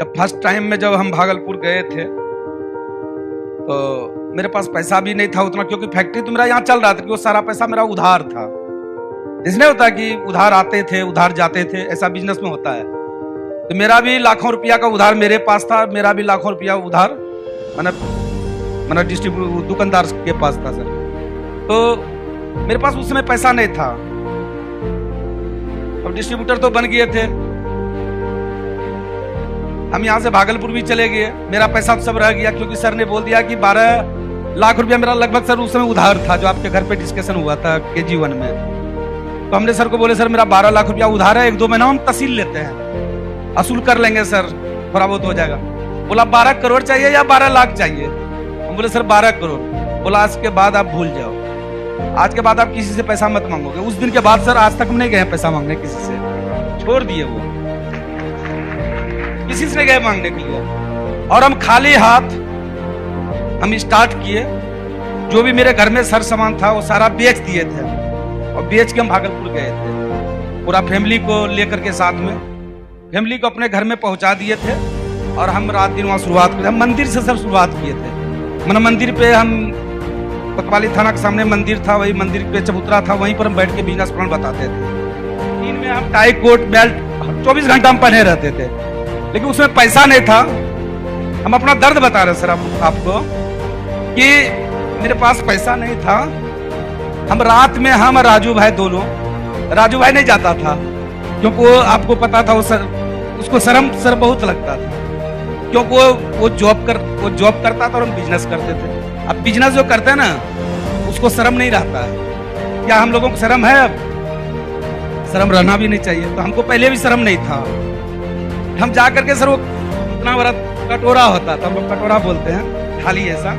जब first time में जब हम भागलपुर गए थे तो मेरे पास पैसा भी नहीं था उतना, क्योंकि फैक्ट्री तो मेरा यहाँ चल रहा था कि वो सारा पैसा मेरा उधार था। जिसने होता है कि उधार आते थे उधार जाते थे, ऐसा बिजनेस में होता है। तो मेरा भी लाखों रुपया का उधार मेरे पास था, मेरा भी लाखों रुपया उधार मैंने डिस्ट्रीब्यूटर दुकानदार के पास था सर। तो मेरे पास उस समय पैसा नहीं था। अब डिस्ट्रीब्यूटर तो बन गए थे, हम यहाँ से भागलपुर भी चले गए, मेरा पैसा सब रह गया, क्योंकि सर ने बोल दिया कि 12 लाख रुपया मेरा लगभग सर उस समय उधार था, जो आपके घर पे डिस्कशन हुआ था KG1 में। तो हमने सर को बोले सर मेरा 12 लाख रुपया उधार है, 1-2 महीना हम तहसील लेते हैं, असूल कर लेंगे सर, थोड़ा बहुत हो जाएगा। बोला 12 करोड़ चाहिए या 12 लाख चाहिए? हम बोले सर 12 करोड़। बोला आज के बाद आप भूल जाओ, आज के बाद आप किसी से पैसा मत मांगोगे। उस दिन के बाद सर आज तक हम नहीं गए पैसा मांगने किसी से, छोड़ दिए, वो किसी से नहीं गए मांगने के लिए। और हम खाली हाथ हम स्टार्ट किए, जो भी मेरे घर में सर सामान था वो सारा बेच दिए थे, और बेच के हम भागलपुर गए थे पूरा फैमिली को लेकर के, साथ में फैमिली को अपने घर में पहुंचा दिए थे। और हम रात दिन वहां शुरुआत किए, हम मंदिर से सर शुरुआत किए थे। मैंने मंदिर पे, हम कोतवाली थाना के सामने मंदिर था, वही मंदिर पे चबूतरा था, वहीं पर हम बैठ के बिजनेस प्लान बताते थे। दिन में हम टाई कोट बेल्ट 24 घंटा हम पहने रहते थे, लेकिन उसमें पैसा नहीं था। हम अपना दर्द बता रहे सर आपको कि मेरे पास पैसा नहीं था। हम रात में, हम राजू भाई दोनों, राजू भाई नहीं जाता था क्योंकि वो आपको पता था, वो सर उसको शर्म सर बहुत लगता था, क्योंकि वो जॉब करता था और हम बिजनेस करते थे। अब बिजनेस जो करते हैं ना उसको शर्म नहीं रहता है। क्या हम लोगों को शर्म है? अब शर्म रहना भी नहीं चाहिए। तो हमको पहले भी शर्म नहीं था। हम जा करके सर, वो इतना बड़ा कटोरा होता था, हम लोग कटोरा बोलते हैं, थाली ऐसा,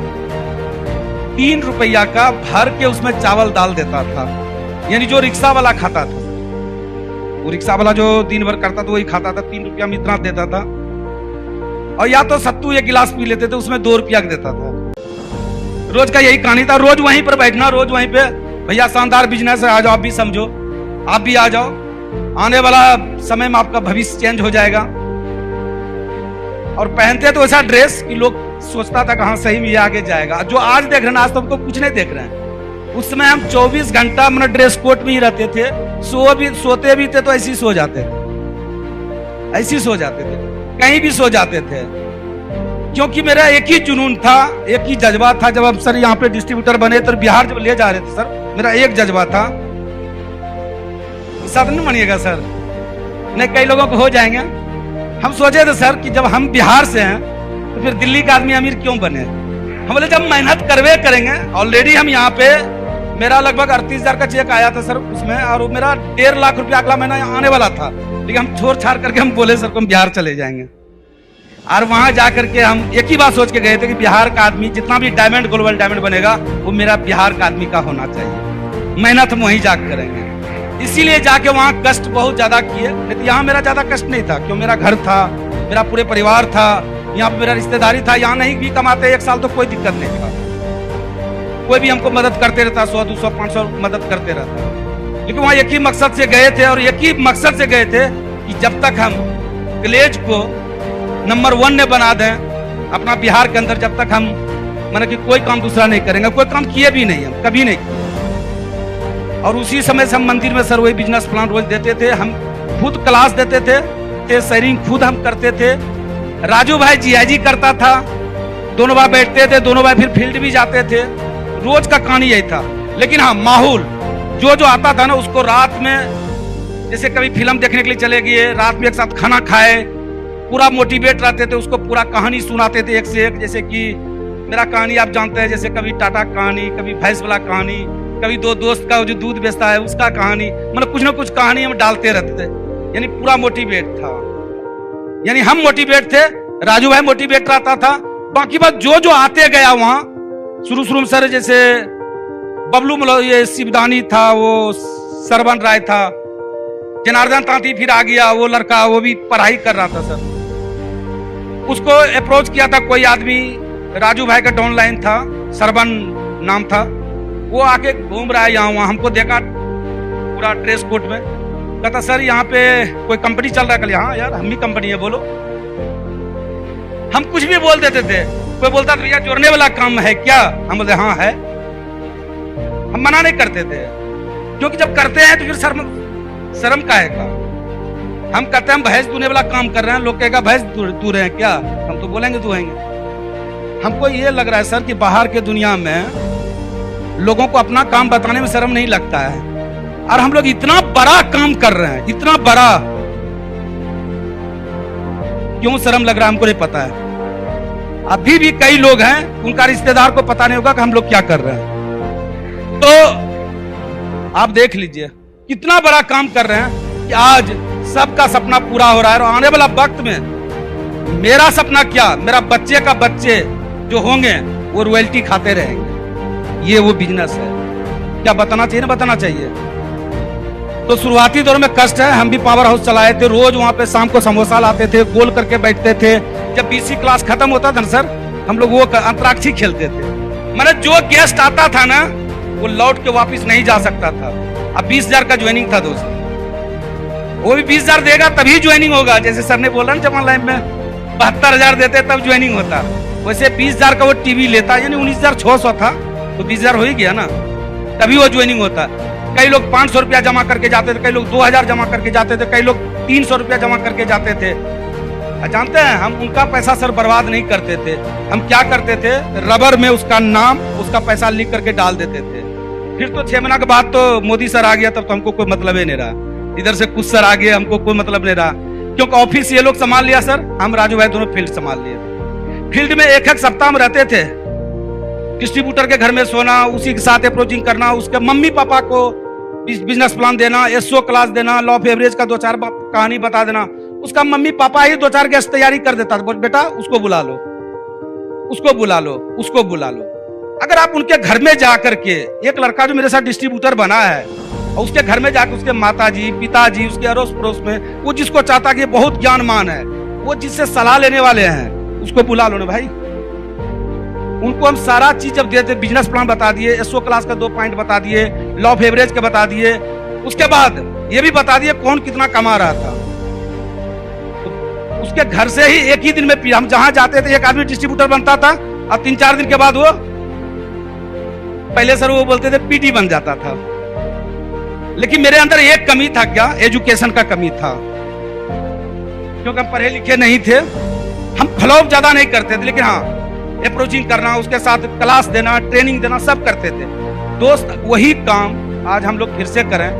3 रुपया का भर के उसमें चावल डाल देता था। यानी जो रिक्शा वाला खाता था, वो रिक्शा वाला जो दिन भर करता था वही खाता था। 3 रुपया में इतना देता था। और या तो सत्तू 1 गिलास पी लेते थे, उसमें 2 रुपया देता था। रोज का यही कहानी था, रोज वहीं पर बैठना, रोज वहीं पे, भैया शानदार बिजनेस है, आ जाओ, आप भी समझो, आप भी आ जाओ, आने वाला समय में आपका भविष्य चेंज हो जाएगा। और पहनते तो ऐसा ड्रेस कि लोग सोचता था कि हाँ सही में ये आगे जाएगा। जो आज देख रहे हैं, आज तो हमको कुछ नहीं देख रहे हैं। उस समय हम 24 घंटा अपना ड्रेस कोट में ही रहते थे, सोते भी थे तो ऐसे ही सो जाते थे, ऐसे ही सो जाते थे, कहीं भी सो जाते थे, क्योंकि मेरा एक ही जुनून था, एक ही जज्बा था। जब हम सर यहाँ पे डिस्ट्रीब्यूटर बने तो बिहार जब ले जा रहे थे सर, मेरा एक जज्बा था, साथ नहीं मानिएगा सर, नहीं कई लोगों को हो जाएंगे। हम सोचे थे सर कि जब हम बिहार से हैं तो फिर दिल्ली का आदमी अमीर क्यों बने? हम बोले जब मेहनत करवे करेंगे। ऑलरेडी हम यहाँ पे, मेरा लगभग 38,000 का चेक आया था सर उसमें, और मेरा 1.5 लाख रुपया अगला महीना आने वाला था, लेकिन हम छोड़ छाड़ करके हम बोले सर को हम बिहार चले जाएंगे। और वहां जाकर के हम एक ही बात सोच के गए थे कि बिहार का आदमी जितना भी डायमंड, ग्लोबल डायमंड बनेगा, वो मेरा बिहार का आदमी का होना चाहिए। मेहनत हम वहीं जाकर करेंगे। इसीलिए जाके वहां कष्ट बहुत ज्यादा किए, नहीं तो यहाँ मेरा ज्यादा कष्ट नहीं था, क्यों मेरा घर था, मेरा पूरे परिवार था, यहाँ पे मेरा रिश्तेदारी था। यहाँ नहीं भी कमाते 1 साल तो कोई दिक्कत नहीं था, कोई भी हमको मदद करते रहता, 100, 200, 500 मदद करते रहता। लेकिन वहां एक ही मकसद से गए थे, और एक ही मकसद से गए थे कि जब तक हम विलेज को नंबर 1 ने बना दें अपना बिहार के अंदर, जब तक हम माने कि कोई काम दूसरा नहीं करेंगे। कोई काम किए भी नहीं, हम कभी नहीं किए। और उसी समय से हम मंदिर में सर वही बिजनेस प्लान रोज देते थे, हम खुद क्लास देते थे, शेयरिंग खुद हम करते थे। राजू भाई GIG करता था, दोनों भाई बैठते थे, दोनों भाई फिर फील्ड भी जाते थे। रोज का कहानी यही था। लेकिन हाँ, माहौल जो आता था ना, उसको रात में जैसे कभी फिल्म देखने के लिए चले गए, रात में एक साथ खाना खाए, पूरा मोटिवेट रहते थे, उसको पूरा कहानी सुनाते थे एक से एक। जैसे कि मेरा कहानी आप जानते हैं, जैसे कभी टाटा कहानी, कभी भैंस वाला कहानी, कभी 2 दोस्त का जो दूध बेचता है उसका कहानी, मतलब कुछ ना कुछ कहानी हम डालते रहते थे। यानी पूरा मोटिवेट था, यानी हम मोटिवेट थे, राजू भाई मोटिवेट रहता था। बाकी बात जो आते गया वहां, शुरू में सर जैसे बबलू, ये शिवदानी था, वो सरवन राय था, जनार्दन तांती फिर आ गया, वो लड़का, वो भी पढ़ाई कर रहा था सर। उसको अप्रोच किया था कोई आदमी, राजू भाई का डाउनलाइन था, सरवन नाम था, वो आके घूम रहा है यहाँ वहाँ, हमको देखा पूरा ड्रेस कोड में, कहता सर यहाँ पे कोई कंपनी चल रहा है। कल हाँ यार हम ही कंपनी है, बोलो। हम कुछ भी बोल देते थे। कोई बोलता था भैया जोड़ने वाला काम है क्या, हम बोलते हाँ है। हम मना नहीं करते थे, क्योंकि जब करते हैं तो फिर शर्म काहे का। हम कहते हैं हम भैंस दूने वाला काम कर रहे हैं, लोग कहेगा भैंस दू रहे हैं क्या, हम तो बोलेंगे दुहेंगे। हमको ये लग रहा है सर कि बाहर के दुनिया में लोगों को अपना काम बताने में शर्म नहीं लगता है, और हम लोग इतना बड़ा काम कर रहे हैं, इतना बड़ा, क्यों शर्म लग रहा है हमको नहीं पता है। अभी भी कई लोग हैं उनका रिश्तेदार को पता नहीं होगा कि हम लोग क्या कर रहे हैं। तो आप देख लीजिए कितना बड़ा काम कर रहे हैं कि आज सबका सपना पूरा हो रहा है, और आने वाला वक्त में मेरा सपना क्या, मेरा बच्चे का बच्चे जो होंगे वो रॉयल्टी खाते रहेंगे। ये वो बिजनेस है। क्या बताना चाहिए ना, बताना चाहिए। तो शुरुआती दौर में कष्ट है। हम भी पावर हाउस चलाए थे, रोज वहां पे शाम को समोसा लाते थे, गोल करके बैठते थे। जब बीसी क्लास खत्म होता था ना सर, हम लोग वो अंतराक्षी खेलते थे। मैंने जो गेस्ट आता था ना वो लौट के वापिस नहीं जा सकता था। अब 20,000 का ज्वाइनिंग था दोस्त, वो भी 20,000 देगा तभी ज्वाइनिंग होगा। जैसे सर ने बोला ना जमा लाइन में 72,000 देते तब ज्वाइनिंग होता, वैसे 20,000 का वो टीवी लेता, यानी 19,600 था तो 20,000 हो ही गया ना, तभी वो ज्वाइनिंग होता। कई लोग 500 रुपया जमा करके जाते थे, कई लोग 2,000 जमा करके जाते थे, कई लोग 300 रुपया जमा करके जाते थे। जानते हैं हम उनका पैसा सर बर्बाद नहीं करते थे। हम क्या करते थे, रबर में उसका नाम उसका पैसा लिख करके डाल देते थे। फिर तो 6 महीना के बाद तो मोदी सर आ गया, तब तो हमको कोई मतलब ही नहीं रहा। इधर से कुछ सर आ गए, हमको कोई मतलब नहीं रहा, क्योंकि ऑफिस ये लोग संभाल लिया सर, हम राजू भाई दोनों फील्ड संभाल लिए। फील्ड में एक सप्ताह में रहते थे, डिस्ट्रीब्यूटर के घर में सोना, उसी के साथ अप्रोचिंग करना, उसके मम्मी पापा को बिजनेस प्लान देना, एसओ क्लास देना, लॉ ऑफ एवरेज का 2-4 कहानी बता देना। उसका मम्मी पापा ही 2-4 गेस्ट तैयारी कर देता था, बेटा उसको बुला लो, उसको बुला लो, उसको बुला लो। अगर आप उनके घर में जाकर के, एक लड़का जो मेरे साथ डिस्ट्रीब्यूटर बना है, और उसके घर में जाकर उसके माताजी पिताजी उसके अड़ोस पड़ोस में, वो जिसको चाहता कि बहुत ज्ञानमान है, वो जिससे सलाह लेने वाले हैं, उसको बुला लो ना भाई। उनको हम सारा चीज जब देते, बिजनेस प्लान बता दिए, एसओ क्लास का 2 पॉइंट बता दिए, लॉ ऑफ एवरेज के बता दिए, उसके बाद ये भी बता दिए कौन कितना कमा रहा था। तो उसके घर से ही एक ही दिन में हम जहां जाते थे एक आदमी डिस्ट्रीब्यूटर बनता था, और 3-4 दिन के बाद वो पहले सर वो बोलते थे पीटी बन जाता था। लेकिन मेरे अंदर एक कमी था, क्या, एजुकेशन का कमी था, क्योंकि हम पढ़े लिखे नहीं थे। हम फ्लॉप ज्यादा नहीं करते थे, लेकिन हाँ अप्रोचिंग करना, उसके साथ क्लास देना, ट्रेनिंग देना, सब करते थे। दोस्त वही काम आज हम लोग फिर से करें।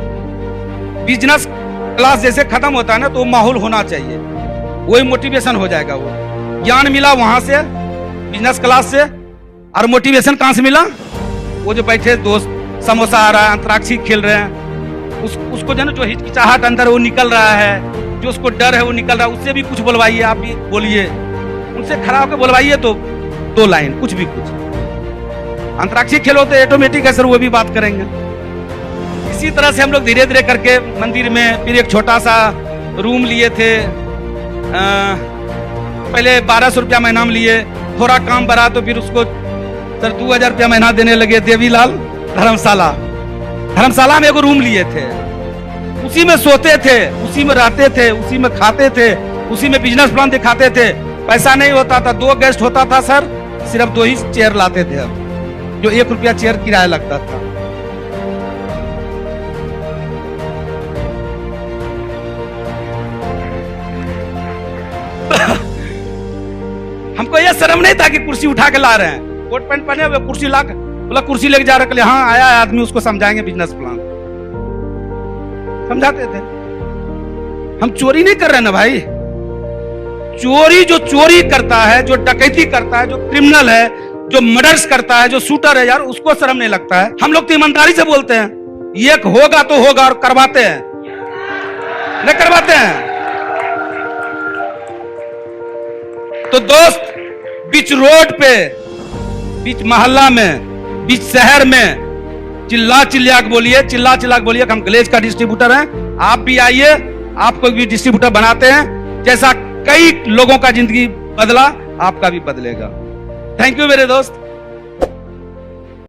बिजनेस क्लास जैसे खत्म होता है ना, तो माहौल होना चाहिए, वही मोटिवेशन हो जाएगा। वो ज्ञान मिला वहां से, बिजनेस क्लास से, और मोटिवेशन कहां से मिला, वो जो बैठे दोस्त समोसा आ रहा है, अंतराक्षी खेल रहे हैं, उसको जो हिचकिचाहट अंदर वो निकल रहा है, जो उसको डर है वो निकल रहा है, उससे भी कुछ बोलवाइए, आप भी बोलिए, उनसे खड़ा होकर बोलवाइए, तो 2 लाइन कुछ भी कुछ। अंतराक्षी खेलो तो ऑटोमेटिक है सर, वो भी बात करेंगे। इसी तरह से हम लोग धीरे धीरे करके मंदिर में फिर एक छोटा सा रूम लिए थे। पहले 1200 रुपया महीना में लिए, थोड़ा काम बढ़ा तो फिर उसको सर 2,000 रुपया महीना देने लगे। देवीलाल धर्मशाला में एगो रूम लिए थे, उसी में सोते थे, उसी में रहते थे, उसी में खाते थे, उसी में बिजनेस प्लान दिखाते थे। पैसा नहीं होता था, 2 गेस्ट होता था सर, सिर्फ 2 ही चेयर लाते थे, जो 1 रुपया चेयर किराया लगता था। हमको यह शर्म नहीं था कि कुर्सी उठा के ला रहे हैं, कोट पैंट पहने हुए कुर्सी ला के, बोला कुर्सी लेके जा रहे, हाँ आया है आदमी, उसको समझाएंगे बिजनेस प्लान, समझाते थे। हम चोरी नहीं कर रहे ना भाई। चोरी जो चोरी करता है, जो डकैती करता है, जो क्रिमिनल है, जो मर्डर्स करता है, जो शूटर है यार, उसको शर्म नहीं लगता है। हम लोग तो ईमानदारी से बोलते हैं, ये होगा तो होगा, और करवाते हैं, नहीं करवाते हैं। तो दोस्त बीच रोड पे, बीच मोहल्ला में, बीच शहर में चिल्ला चिल्ला के बोलिए, चिल्ला चिल्ला के बोलिए कि हम ग्लेज का डिस्ट्रीब्यूटर हैं, आप भी आइए, आपको भी डिस्ट्रीब्यूटर बनाते हैं। जैसा कई लोगों का जिंदगी बदला, आपका भी बदलेगा। थैंक यू मेरे दोस्त।